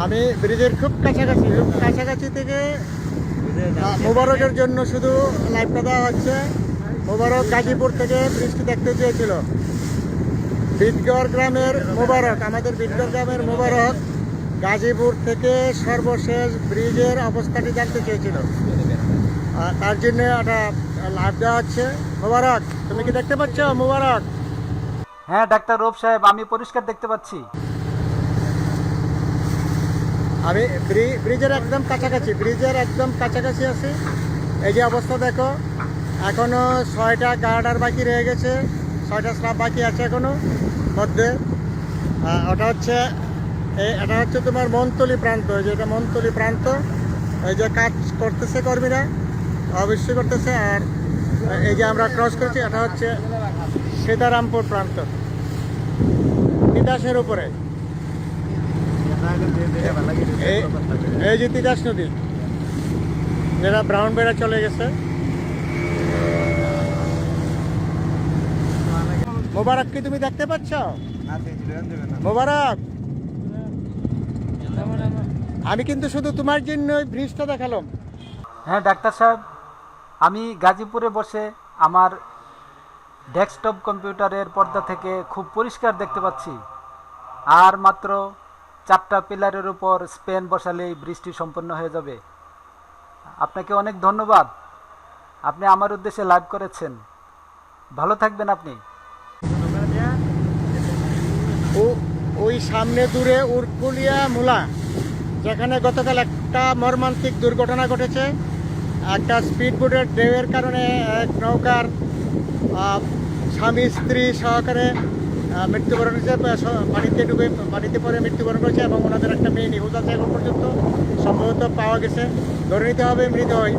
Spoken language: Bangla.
আমি ব্রিজের খুব কাছাকাছি থেকে মোবারকের জন্য শুধু লাইভটা দেওয়া হচ্ছে। মোবারক গাজীপুর থেকে বৃষ্টি দেখতে চেয়েছিল। বিটগড় গ্রামের মোবারক, আমাদের বিটগড় গ্রামের মোবারক গাজীপুর থেকে সর্বশেষ ব্রিজের অবস্থাটি জানতে চেয়েছিল। তার জন্য একটা লাইভ দেওয়া হচ্ছে। মোবারক, তুমি কি দেখতে পাচ্ছ? মোবারক, হ্যাঁ ডাক্তার রূপ সাহেব, আমি পরিষ্কার দেখতে পাচ্ছি। আমি ব্রিজের একদম কাছাকাছি আছি। এই যে অবস্থা দেখো, এখনো 6টা গার্ডার বাকি রয়ে গেছে, 6টা স্ল্যাব বাকি আছে এখনো মধ্যে। এটা হচ্ছে তোমার মনতলি প্রান্ত। এই যে এটা মনতলি প্রান্ত, এই যে কাজ করতেছে কর্মীরা, অবশ্যই করতেছে। আর এই যে আমরা ক্রস করছি, এটা হচ্ছে সীতারামপুর প্রান্ত, তিতাসের উপরে। এই যে তিতাস নদী, যেটা ব্রাউন বেড়া চলে গেছে। মোবারক, কি তুমি দেখতে পাচ্ছ? মোবারক, আমি কিন্তু শুধু তোমার জন্য ব্রিজটা দেখালাম। হ্যাঁ ডাক্তার সাহেব, আমি গাজীপুরে বসে আমার ডেস্কটপ কম্পিউটারের পর্দা থেকে খুব পরিষ্কার দেখতে পাচ্ছি। আর মাত্র 4টা পিলারের উপর স্পেন বসালেই বৃষ্টি সম্পন্ন হয়ে যাবে। আপনাকে অনেক ধন্যবাদ, আপনি আমার উদ্দেশ্যে লাইভ করেছেন। ভালো থাকবেন আপনি। ওই সামনে দূরে উরকুলিয়া মুলা, যেখানে গতকাল একটা মর্মান্তিক দুর্ঘটনা ঘটেছে। একটা স্পিডবোটের ঢেউয়ের কারণে এক নৌকার স্বামী স্ত্রী সহকারে মৃত্যুবরণ হয়েছে, পানিতে পড়ে মৃত্যুবরণ করেছে, এবং ওনাদের একটা মেয়ে নিখোঁজ আছে এখন পর্যন্ত। সম্ভবত পাওয়া গেছে, ধরে নিতে হবে মৃত হয়।